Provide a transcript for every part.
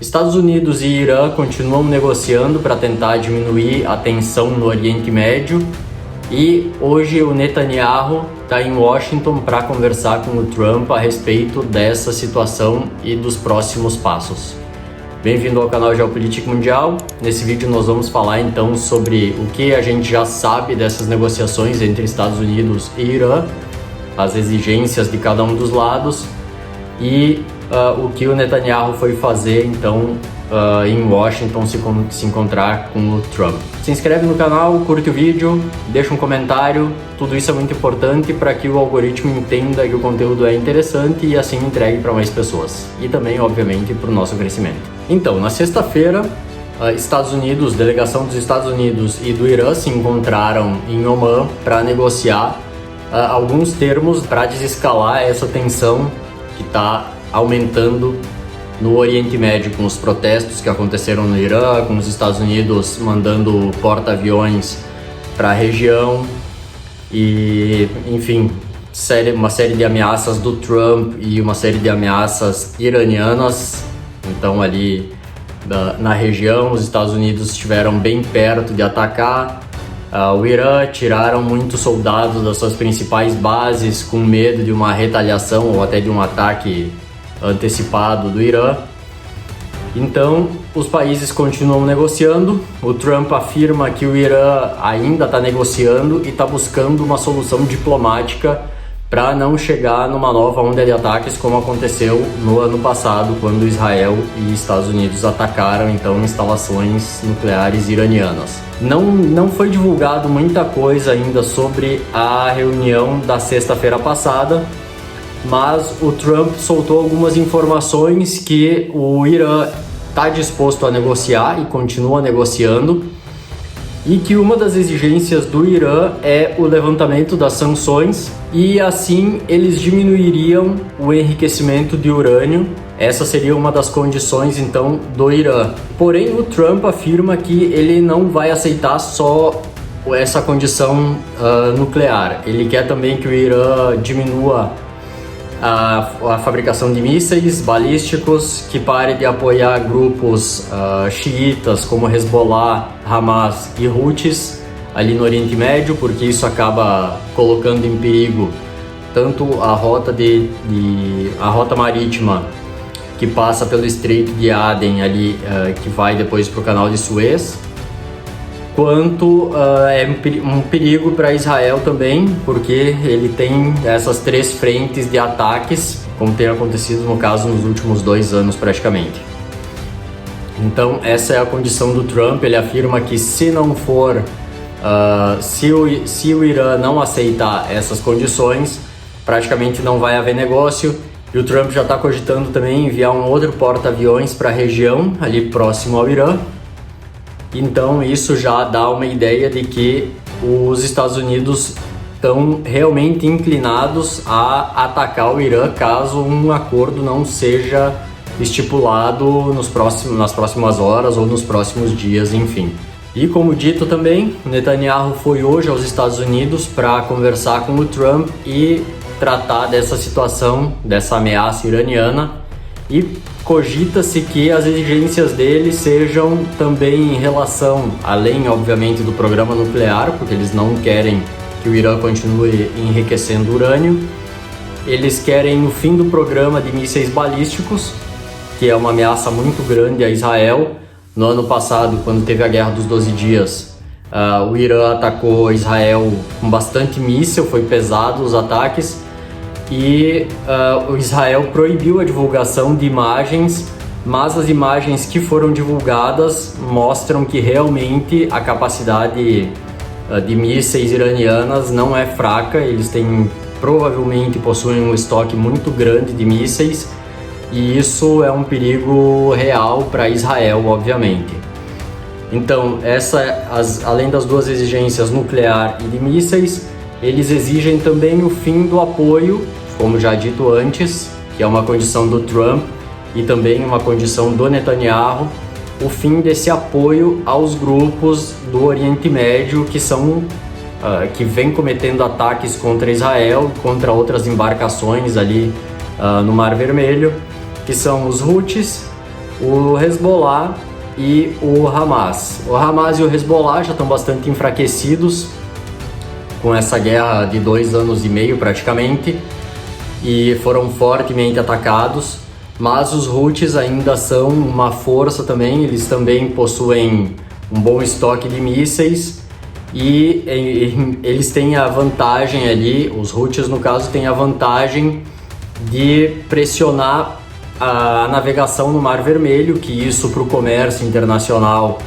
Estados Unidos e Irã continuam negociando para tentar diminuir a tensão no Oriente Médio e hoje o Netanyahu está em Washington para conversar com o Trump a respeito dessa situação e dos próximos passos. Bem-vindo ao canal Geopolítica Mundial. Nesse vídeo nós vamos falar então sobre o que a gente já sabe dessas negociações entre Estados Unidos e Irã, as exigências de cada um dos lados e o que o Netanyahu foi fazer então em Washington se encontrar com o Trump. Se inscreve no canal, curte o vídeo, deixa um comentário, tudo isso é muito importante para que o algoritmo entenda que o conteúdo é interessante e assim entregue para mais pessoas e também, obviamente, para o nosso crescimento. Então, na sexta-feira, delegação dos Estados Unidos e do Irã se encontraram em Oman para negociar alguns termos para desescalar essa tensão que está aumentando no Oriente Médio, com os protestos que aconteceram no Irã, com os Estados Unidos mandando porta-aviões para a região e, enfim, uma série de ameaças do Trump e uma série de ameaças iranianas. Então ali na região os Estados Unidos estiveram bem perto de atacar o Irã, tiraram muitos soldados das suas principais bases com medo de uma retaliação ou até de um ataque antecipado do Irã. Então os países continuam negociando. O Trump afirma que o Irã ainda está negociando e está buscando uma solução diplomática para não chegar numa nova onda de ataques como aconteceu no ano passado, quando Israel e Estados Unidos atacaram então instalações nucleares iranianas. Não foi divulgado muita coisa ainda sobre a reunião da sexta-feira passada, mas o Trump soltou algumas informações que o Irã está disposto a negociar e continua negociando, e que uma das exigências do Irã é o levantamento das sanções e assim eles diminuiriam o enriquecimento de urânio. Essa seria uma das condições então do Irã. Porém, o Trump afirma que ele não vai aceitar só essa condição nuclear. Ele quer também que o Irã diminua a fabricação de mísseis balísticos, que pare de apoiar grupos xiitas como Hezbollah, Hamas e Houthis ali no Oriente Médio, porque isso acaba colocando em perigo tanto a rota marítima que passa pelo Estreito de Aden ali, que vai depois para o Canal de Suez, quanto é um perigo para Israel também, porque ele tem essas três frentes de ataques, como tem acontecido no caso nos últimos 2 anos praticamente. Então essa é a condição do Trump. Ele afirma que se não for, se o Irã não aceitar essas condições, praticamente não vai haver negócio. E o Trump já está cogitando também enviar um outro porta-aviões para a região, ali próximo ao Irã. Então isso já dá uma ideia de que os Estados Unidos estão realmente inclinados a atacar o Irã caso um acordo não seja estipulado nas próximas horas ou nos próximos dias, enfim. E como dito também, Netanyahu foi hoje aos Estados Unidos para conversar com o Trump e tratar dessa situação, dessa ameaça iraniana, e cogita-se que as exigências dele sejam também em relação, além obviamente do programa nuclear, porque eles não querem que o Irã continue enriquecendo urânio. Eles querem o fim do programa de mísseis balísticos, que é uma ameaça muito grande a Israel. No ano passado, quando teve a Guerra dos 12 Dias, o Irã atacou Israel com bastante míssil, foi pesado os ataques, e o Israel proibiu a divulgação de imagens, mas as imagens que foram divulgadas mostram que realmente a capacidade de mísseis iranianas não é fraca. Eles provavelmente possuem um estoque muito grande de mísseis, e isso é um perigo real para Israel, obviamente. Então, além das duas exigências nuclear e de mísseis, eles exigem também o fim do apoio, como já dito antes, que é uma condição do Trump e também uma condição do Netanyahu, o fim desse apoio aos grupos do Oriente Médio que vem cometendo ataques contra Israel, contra outras embarcações ali no Mar Vermelho, que são os Houthis, o Hezbollah e o Hamas. O Hamas e o Hezbollah já estão bastante enfraquecidos com essa guerra de 2 anos e meio praticamente, e foram fortemente atacados, mas os Houthis ainda são uma força também, eles também possuem um bom estoque de mísseis e eles têm a vantagem ali, os Houthis no caso têm a vantagem de pressionar a navegação no Mar Vermelho, que isso para o comércio internacional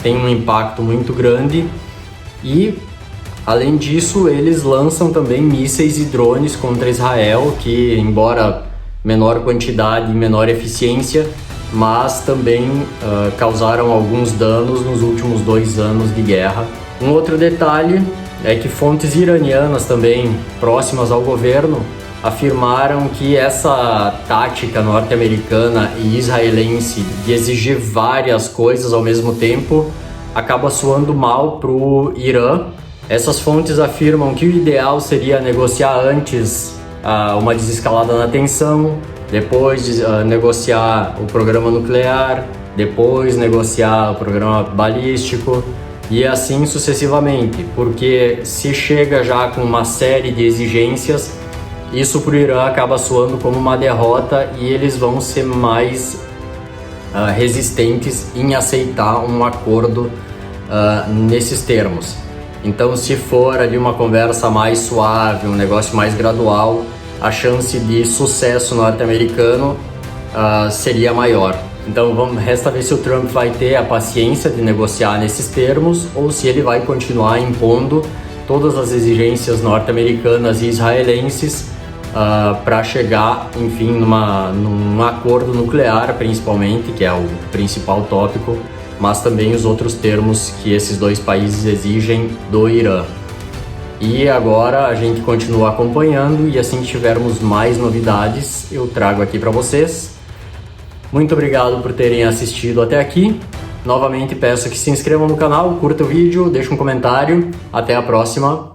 tem um impacto muito grande. E além disso, eles lançam também mísseis e drones contra Israel, que embora menor quantidade e menor eficiência, mas também causaram alguns danos nos últimos 2 anos de guerra. Um outro detalhe é que fontes iranianas também próximas ao governo afirmaram que essa tática norte-americana e israelense de exigir várias coisas ao mesmo tempo acaba soando mal para o Irã. Essas fontes afirmam que o ideal seria negociar antes uma desescalada na tensão, depois negociar o programa nuclear, depois negociar o programa balístico e assim sucessivamente, porque se chega já com uma série de exigências, isso para o Irã acaba soando como uma derrota e eles vão ser mais resistentes em aceitar um acordo nesses termos. Então, se for ali uma conversa mais suave, um negócio mais gradual, a chance de sucesso norte-americano seria maior. Então, resta ver se o Trump vai ter a paciência de negociar nesses termos ou se ele vai continuar impondo todas as exigências norte-americanas e israelenses para chegar, enfim, num acordo nuclear, principalmente, que é o principal tópico, mas também os outros termos que esses 2 países exigem do Irã. E agora a gente continua acompanhando e assim que tivermos mais novidades, eu trago aqui para vocês. Muito obrigado por terem assistido até aqui. Novamente peço que se inscrevam no canal, curta o vídeo, deixe um comentário. Até a próxima.